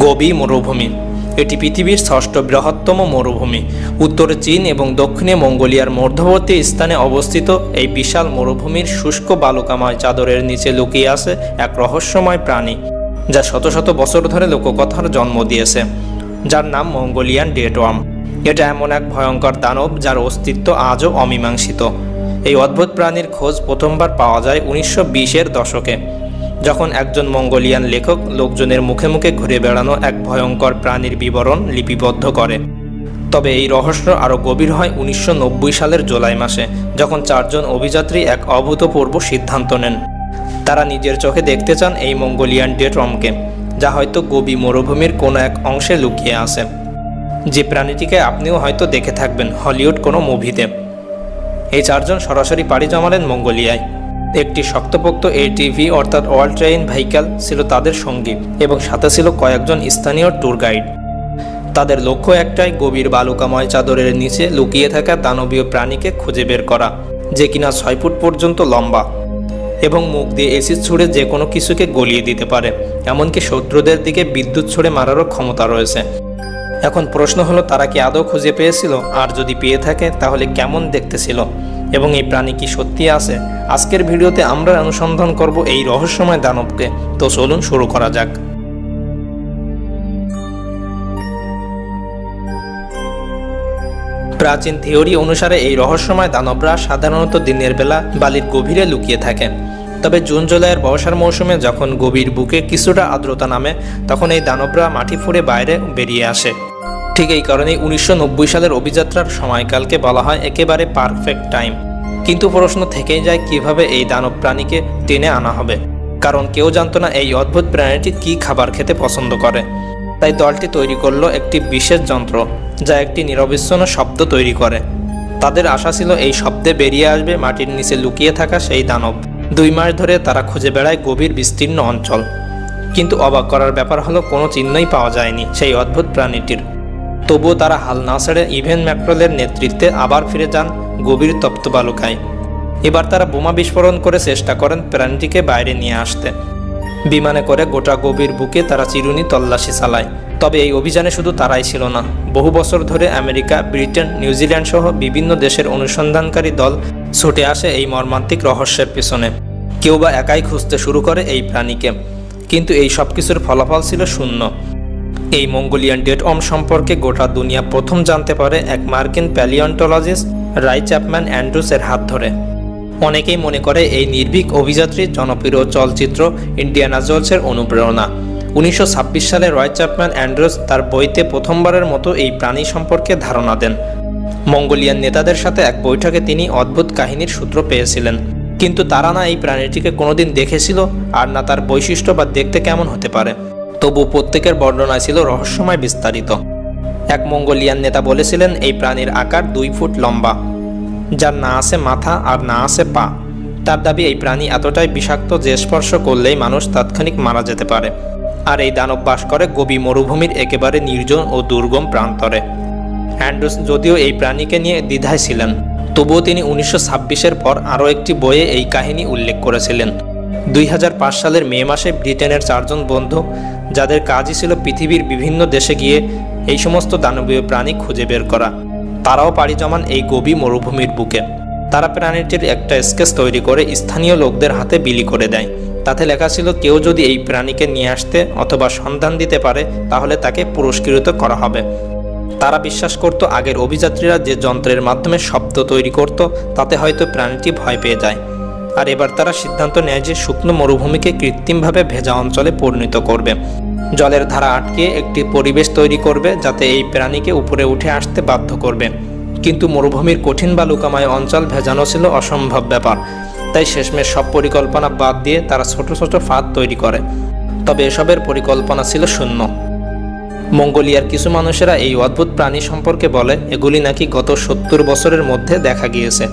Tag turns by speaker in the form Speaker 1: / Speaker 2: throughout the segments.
Speaker 1: Gobi মরুভূমি এটি পৃথিবীর ষষ্ঠ বৃহত্তম মরুভূমি। উত্তরে চীন এবং দক্ষিণে মঙ্গোলিয়ার মধ্যবর্তী স্থানে অবস্থিত এই বিশাল মরুভূমির শুষ্ক বালুকাময় চাদরের নিচে লুকিয়ে আছে এক রহস্যময় প্রাণী, যা শত শত বছর ধরে লোককথার জন্ম দিয়েছে, যার নাম মঙ্গোলিয়ান ডেড ওয়ার্ম। এটা এমন এক ভয়ঙ্কর দানব যার অস্তিত্ব আজও অমীমাংসিত। এই অদ্ভুত প্রাণীর খোঁজ প্রথমবার পাওয়া যায় 1920-এর দশকে, যখন একজন মঙ্গোলিয়ান লেখক লোকজনের মুখে মুখে ঘুরে বেড়ানো এক ভয়ঙ্কর প্রাণীর বিবরণ লিপিবদ্ধ করে। তবে এই রহস্য আরও গভীর হয় 1990 সালের জুলাই মাসে, যখন 4 জন অভিযাত্রী এক অভূতপূর্ব সিদ্ধান্ত নেন। তারা নিজের চোখে দেখতে চান এই মঙ্গোলিয়ান ডেড ওয়ার্মকে, যা হয়তো গোবি মরুভূমির কোনো এক অংশে লুকিয়ে আছে, যে প্রাণীটিকে আপনিও হয়তো দেখে থাকবেন হলিউড কোনো মুভিতে। এই 4 জন সরাসরি পাড়ি জমালেন মঙ্গোলিয়ায়। একটি শক্তপোক্ত ATV অর্থাৎ অল ট্রেইন ভেহিক্যাল ছিল তাদের সঙ্গী, এবং সাথে ছিল কয়েকজন স্থানীয় ট্যুর গাইড। তাদের লক্ষ্য একটাই, গভীর বালুকাময় চাদরের নিচে লুকিয়ে থাকা দানবীয় প্রাণীকে খুঁজে বের করা, যে কিনা 6 ফুট পর্যন্ত লম্বা এবং মুখ দিয়ে এসিড ছুঁড়ে যে কোনো কিছুকে গলিয়ে দিতে পারে, এমনকি শত্রুদের দিকে বিদ্যুৎ ছুঁড়ে মারারও ক্ষমতা রয়েছে। এখন প্রশ্ন হলো, তারা কি আদৌ খুঁজে পেয়েছিল? আর যদি পেয়ে থাকে তাহলে কেমন দেখতে ছিল, এবং এই প্রাণী কি সত্যি আছে? আজকের ভিডিওতে আমরা অনুসন্ধান করব এই রহস্যময় দানবকে। তো চলুন শুরু করা যাক। প্রাচীন থিওরি অনুসারে এই রহস্যময় দানবরা সাধারণত দিনের বেলা বালির গভীরে লুকিয়ে থাকে। তবে জুন জুলাইয়ের বর্ষার মৌসুমে যখন গভীর বুকে কিছুটা আর্দ্রতা নামে, তখন এই দানবরা মাটি ফুঁড়ে বাইরে বেরিয়ে আসে। ঠিক এই কারণেই 1990 সালের অভিযাত্রার সময়কালকে বলা হয় একেবারে পারফেক্ট টাইম। কিন্তু প্রশ্ন থেকেই যায়, কিভাবে এই দানব প্রাণীকে টেনে আনা হবে, কারণ কেউ জানতো না এই অদ্ভুত প্রাণীটি কী খাবার খেতে পছন্দ করে। তাই দলটি তৈরি করলো একটি বিশেষ যন্ত্র, যা একটি নিরবিচ্ছিন্ন শব্দ তৈরি করে। তাদের আশা ছিল এই শব্দে বেরিয়ে আসবে মাটির নিচে লুকিয়ে থাকা সেই দানব। 2 মাস ধরে তারা খুঁজে বেড়ায় গভীর বিস্তীর্ণ অঞ্চল, কিন্তু অবাক করার ব্যাপার হলো কোনো চিহ্নই পাওয়া যায়নি সেই অদ্ভুত প্রাণীটির। তবুও তারা হাল না ছেড়ে ইভেন ম্যাকট্রলের নেতৃত্বে আবার ফিরে যান গভীর তপ্ত বালুকায়। এবার তারা বোমা বিস্ফোরণ করে চেষ্টা করেন প্রাণীটিকে বাইরে নিয়ে আসতে। বিমানে করে গোটা গভীর বুকে তারা চিরুনি তল্লাশি চালায়। তবে এই অভিযানে শুধু তারাই ছিল না, বহু বছর ধরে আমেরিকা, ব্রিটেন, নিউজিল্যান্ড সহ বিভিন্ন দেশের অনুসন্ধানকারী দল ছুটে আসে এই মর্মান্তিক রহস্যের পিছনে। কেউ বা একাই খুঁজতে শুরু করে এই প্রাণীকে, কিন্তু এই সব কিছুর ফলাফল ছিল শূন্য। এই মঙ্গোলিয়ান ডেড ওয়ার্ম সম্পর্কে গোটা দুনিয়া প্রথম জানতে পারে এক মার্কিন প্যালিওন্টোলজিস্ট রাই চ্যাপম্যান অ্যান্ড্রুসের হাত ধরে। অনেকেই মনে করে এই নির্ভীক অভিযাত্রী জনপ্রিয় চলচ্চিত্র ইন্ডিয়ানা জোন্সের অনুপ্রেরণা। 1926 সালে রয় চ্যাপম্যান অ্যান্ড্রুস তার বইতে প্রথমবারের মতো এই প্রাণী সম্পর্কে ধারণা দেন। মঙ্গোলিয়ান নেতাদের সাথে এক বৈঠকে তিনি অদ্ভুত কাহিনীর সূত্র পেয়েছিলেন, কিন্তু তারা না এই প্রাণীটিকে কোনোদিন দেখেছিল, আর না তার বৈশিষ্ট্য বা দেখতে কেমন হতে পারে। তবু প্রত্যেকের বর্ণনায় ছিল রহস্যময় বিস্তারিত। এক মঙ্গোলিয়ান নেতা বলেছিলেন এই প্রাণীর আকার 2 ফুট লম্বা, যার না আছে মাথা আর না আছে পা। তার দাবি এই প্রাণী এতটাই বিষাক্ত যে স্পর্শ করলেই মানুষ তাৎক্ষণিক মারা যেতে পারে। আর এই দানব বাস করে গোবি মরুভূমির একেবারে নির্জন ও দুর্গম প্রান্তরে। অ্যান্ড্রুস যদিও এই প্রাণীকে নিয়ে দ্বিধায় ছিলেন, তবুও তিনি 1926-এর পর আরও একটি বইয়ে এই কাহিনী উল্লেখ করেছিলেন। 2005 সালের মে মাসে ব্রিটেনের 4 জন বন্ধু, যাদের কাজই ছিল পৃথিবীর বিভিন্ন দেশে গিয়ে এই সমস্ত দানবীয় প্রাণী খুঁজে বের করা, তারাও পাড়ি জমান এই গোবি মরুভূমির বুকে। তারা প্রাণীটির একটা স্কেচ তৈরি করে স্থানীয় লোকদের হাতে বিলি করে দেয়। তাতে লেখা ছিল, কেউ যদি এই প্রাণীকে নিয়ে আসতে অথবা সন্ধান দিতে পারে তাহলে তাকে পুরস্কৃত করা হবে। তারা বিশ্বাস করত আগের অভিযাত্রীরা যে যন্ত্রের মাধ্যমে শব্দ তৈরি করত তাতে হয়তো প্রাণীটি ভয় পেয়ে যায়। আর এবার তারা সিদ্ধান্ত নেয় যে শুকনো মরুভূমিকে কৃত্রিমভাবে ভেজা অঞ্চলে পরিণত করবে। জলের ধারা আটকিয়ে একটি পরিবেশ তৈরি করবে যাতে এই প্রাণীকে উপরে উঠে আসতে বাধ্য করবে। কিন্তু মরুভূমির কঠিন বালুকাময় অঞ্চল ভেজানো ছিল অসম্ভব ব্যাপার। তাই শেষমেশ সব পরিকল্পনা বাদ দিয়ে তারা ছোট ছোট ফাঁদ তৈরি করে। তবে এসবের পরিকল্পনা ছিল শূন্য। মঙ্গোলিয়ার কিছু মানুষেরা এই অদ্ভুত প্রাণী সম্পর্কে বলে এগুলি নাকি গত 70 বছরের মধ্যে দেখা গিয়েছে,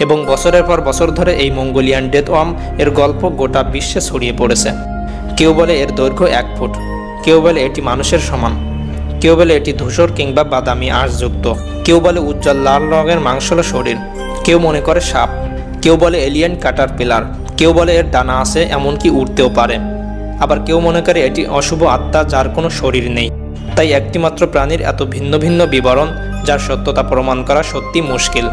Speaker 1: এবং বছরের পর বছর ধরে এই মঙ্গোলিয়ান ডেড ওয়ার্ম এর গল্প গোটা বিশ্বে ছড়িয়ে পড়েছে। কেউ বলে এর দৈর্ঘ্য 1 ফুট, কেউ বলে এটি মানুষের সমান, কেউ বলে এটি ধূসর কিংবা বাদামি আঁশযুক্ত, কেউ বলে উজ্জ্বল লাল রঙের মাংসল শরীর, কেউ মনে করে সাপ, কেউ বলে এলিয়েন ক্যাটারপিলার, কেউ বলে এর ডানা আছে এমনকি উড়তেও পারে। আবার কেউ মনে করে এটি অশুভ আত্মা যার কোনো শরীর নেই। তাই একটিমাত্র প্রাণীর এত ভিন্ন ভিন্ন বিবরণ যার সত্যতা প্রমাণ করা সত্যি মুশকিল।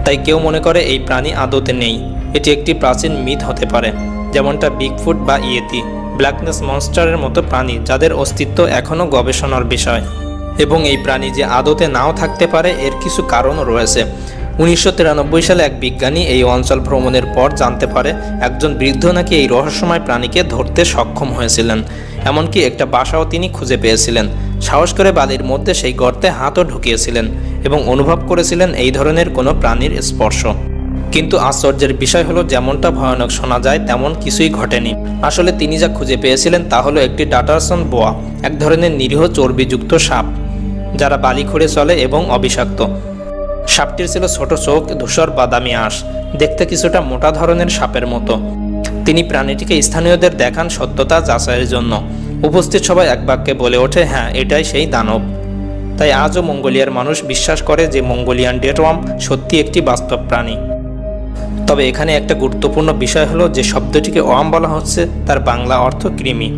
Speaker 1: তাই কেউ মনে করে এই প্রাণী আদতে নেই, এটি একটি প্রাচীন মিথ হতে পারে, যেমনটা বিগফুট বা ইয়েতি, ব্ল্যাকনেস মনস্টারের মতো প্রাণী যাদের অস্তিত্ব এখনও গবেষণার বিষয়। এবং এই প্রাণী যে আদতে নাও থাকতে পারে এর কিছু কারণও রয়েছে। 1993 সালে এক বিজ্ঞানী এই অঞ্চল ভ্রমণের পর জানতে পারে একজন বৃদ্ধ নাকি এই রহস্যময় প্রাণীকে ধরতে সক্ষম হয়েছিলেন। এমনকি একটা বাসাও তিনি খুঁজে পেয়েছিলেন। সাহস করে বালির মধ্যে সেই গর্তে হাতও ঢুকিয়েছিলেন এবং অনুভব করেছিলেন এই ধরনের কোনো প্রাণীর স্পর্শ। কিন্তু আশ্চর্যের বিষয় হলো, যেমনটা ভয়ানক শোনা যায় তেমন কিছুই ঘটেনি। আসলে তিনি যা খুঁজে পেয়েছিলেন তা হলো একটি ডাটারসন বোয়া, এক ধরনের নিরীহ চর্বিযুক্ত সাপ যারা বালি খুঁড়ে চলে এবং অবিষাক্ত। সাপটির ছিল ছোট চোখ, ধূসর বাদামি আঁশ, দেখতে কিছুটা মোটা ধরনের সাপের মতো। তিনি প্রাণীটিকে স্থানীয়দের দেখান সত্যতা যাচাইয়ের জন্য। উপস্থিত সবাই এক বাক্যে বলে ওঠে, হ্যাঁ, এটাই সেই দানব। তাই আজও মঙ্গোলিয়ার মানুষ বিশ্বাস করে যে মঙ্গোলিয়ান ডেটওয়ার্ম সত্যি একটি বাস্তব প্রাণী। তবে এখানে একটা গুরুত্বপূর্ণ বিষয় হলো যে শব্দটিকে ওয়ার্ম বলা হচ্ছে তার বাংলা অর্থ কৃমি।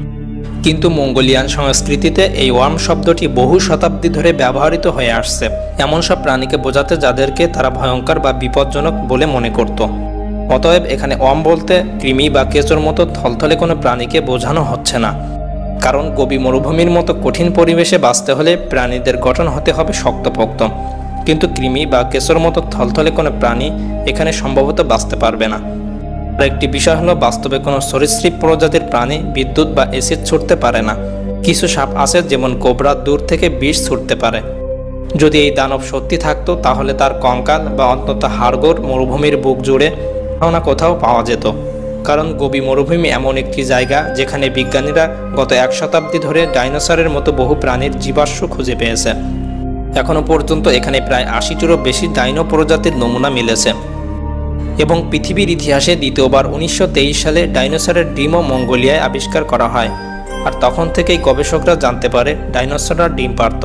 Speaker 1: কিন্তু মঙ্গোলিয়ান সংস্কৃতিতে এই ওয়ার্ম শব্দটি বহু শতাব্দী ধরে ব্যবহৃত হয়ে আসছে এমন সব প্রাণীকে বোঝাতে যাদেরকে তারা ভয়ঙ্কর বা বিপজ্জনক বলে মনে করত। অতএব এখানে ওয়ার্ম বলতে কৃমি বা কেঁচোর মতো থলথলে কোনো প্রাণীকে বোঝানো হচ্ছে না, কারণ গোবি মরুভূমির মতো কঠিন পরিবেশে বাঁচতে হলে প্রাণীদের গঠন হতে হবে শক্তপোক্ত। কিন্তু কৃমি বা কেঁচোর মতো থলথলে কোনো প্রাণী এখানে সম্ভবত বাঁচতে পারবে না। আর একটি বিষয় হলো, বাস্তবে কোনো সরীসৃপ প্রজাতির প্রাণী বিদ্যুৎ বা অ্যাসিড ছুটতে পারে না। কিছু সাপ আছে যেমন কোবরা দূর থেকে বিষ ছুটতে পারে। যদি এই দানব সত্যি থাকতো তাহলে তার কঙ্কাল বা অন্তত হাড়গোড় মরুভূমির বুক জুড়ে কোথাও না কোথাও পাওয়া যেত। কারণ গোবি মরুভূমি এমন একটি জায়গা যেখানে বিজ্ঞানীরা গত 1 শতাব্দী ধরে ডাইনোসরের মতো বহু প্রাণীর জীবাশ্ম খুঁজে পেয়েছে। এখনও পর্যন্ত এখানে প্রায় 80টিরও বেশি ডাইনো প্রজাতির নমুনা মিলেছে। এবং পৃথিবীর ইতিহাসে দ্বিতীয়বার 1923 সালে ডাইনোসরের ডিমও মঙ্গোলিয়ায় আবিষ্কার করা হয়। আর তখন থেকেই গবেষকরা জানতে পারে ডাইনোসররা ডিম পারত।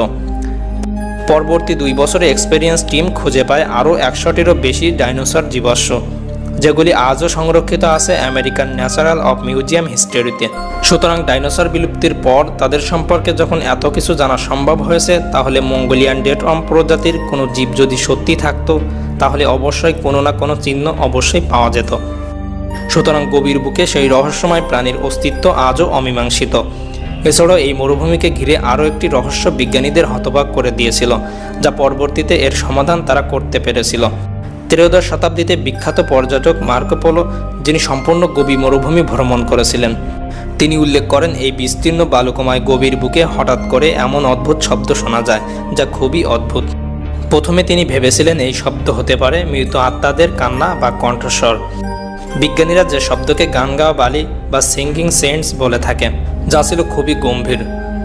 Speaker 1: পরবর্তী 2 বছরে এক্সপেরিয়েন্স টিম খুঁজে পায় আরও 100টিরও বেশি ডাইনোসর জীবাশ্ম, যেগুলি আজও সংরক্ষিত আছে আমেরিকান ন্যাচারাল অফ মিউজিয়াম হিস্টরিতে। সুতরাং ডাইনোসর বিলুপ্তির পর তাদের সম্পর্কে যখন এত কিছু জানা সম্ভব হয়েছে, তাহলে মঙ্গোলিয়ান ডেটওয়ার্ম প্রজাতির কোনো জীব যদি সত্যি থাকতো তাহলে অবশ্যই কোনো না কোনো চিহ্ন অবশ্যই পাওয়া যেত। সুতরাং গভীর বুকে সেই রহস্যময় প্রাণীর অস্তিত্ব আজও অমীমাংসিত। এছাড়াও এই মরুভূমিকে ঘিরে আরও একটি রহস্য বিজ্ঞানীদের হতবাক করে দিয়েছিল, যা পরবর্তীতে এর সমাধান তারা করতে পেরেছিল। 13 শতাব্দীতে বিখ্যাত পর্যটক মার্কো পোলো, যিনি সম্পূর্ণ গোবি মরুভূমি ভ্রমণ করেছিলেন, তিনি উল্লেখ করেন এই বিস্তীর্ণ বালুকাময় গভীর বুকে হঠাৎ করে এমন অদ্ভুত শব্দ শোনা যায় যা খুবই অদ্ভুত। প্রথমে তিনি ভেবেছিলেন এই শব্দ হতে পারে মৃত আত্মাদের কান্না বা কণ্ঠস্বর। বিজ্ঞানীরা যে শব্দকে গান গাওয়া বালি বা সিঙ্গিং সেন্টস বলে থাকে, যা ছিল খুবই গম্ভীর,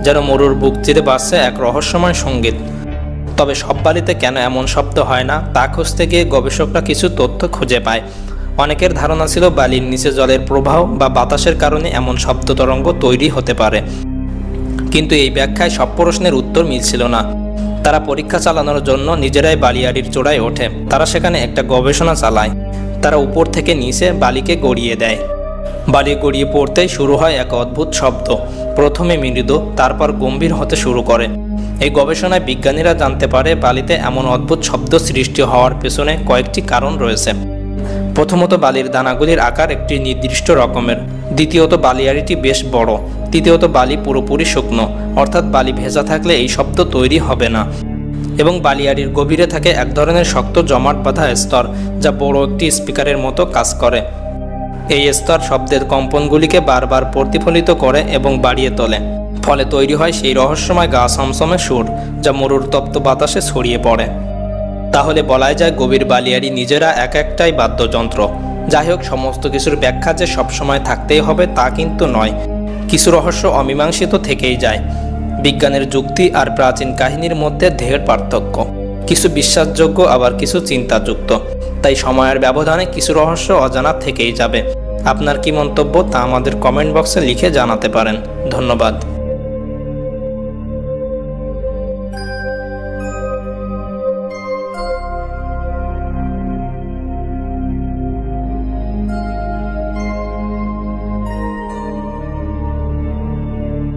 Speaker 1: যেন মরুর বুক চিরে বাজছে এক রহস্যময় সঙ্গীত। তবে সব বালিতে কেন এমন শব্দ হয় না তা খুঁজতে গিয়ে গবেষকরা কিছু তথ্য খুঁজে পায়। অনেকের ধারণা ছিল বালির নিচে জলের প্রবাহ বা বাতাসের কারণে এমন শব্দ তরঙ্গ তৈরি হতে পারে, কিন্তু এই ব্যাখ্যায় সব প্রশ্নের উত্তর মিলছিল না। তারা পরীক্ষা চালানোর জন্য নিজেরাই বালিয়াড়ির চূড়ায় ওঠে। তারা সেখানে একটা গবেষণা চালায়। তারা উপর থেকে নিচে বালিকে গড়িয়ে দেয়। বালি গড়িয়ে পড়তেই শুরু হয় এক অদ্ভুত শব্দ, প্রথমে মৃদু, তারপর গম্ভীর হতে শুরু করে। এই গবেষণায় বিজ্ঞানীরা জানতে পারে বালিতে এমন অদ্ভুত শব্দ সৃষ্টি হওয়ার পেছনে কয়েকটি কারণ রয়েছে। প্রথমত, বালির দানাগুলির আকার একটি নির্দিষ্ট রকমের। দ্বিতীয়ত, বালিয়াড়িটি বেশ বড়। তৃতীয়ত, বালি পুরোপুরি শুকনো, অর্থাৎ বালি ভেজা থাকলে এই শব্দ তৈরি হবে না। এবং বালিয়াড়ির গভীরে থাকে এক ধরনের শক্ত জমাট বাঁধা স্তর, যা বড় একটি স্পিকারের মতো কাজ করে। এই স্তর শব্দের কম্পনগুলিকে বারবার প্রতিফলিত করে এবং বাড়িয়ে তোলে। ফলে তৈরি হয় সেই রহস্যময় গা সমসমে সুর, যা মরুর তপ্ত বাতাসে ছড়িয়ে পড়ে। তাহলে বলাই যায় গভীর বালিয়াড়ি নিজেরা এক একটাই বাদ্যযন্ত্র। যাই হোক, সমস্ত কিছুর ব্যাখ্যা যে সবসময় থাকতেই হবে তা কিন্তু নয়। কিছু রহস্য অমীমাংসিত থেকেই যায়। বিজ্ঞানের যুক্তি আর প্রাচীন কাহিনীর মধ্যে ঢের পার্থক্য। কিছু বিশ্বাসযোগ্য, আবার কিছু চিন্তাযুক্ত। তাই সময়ের ব্যবধানে কিছু রহস্য অজানা থেকেই যাবে। আপনার কি মন্তব্য তা আমাদের কমেন্ট বক্সে লিখে জানাতে পারেন। ধন্যবাদ।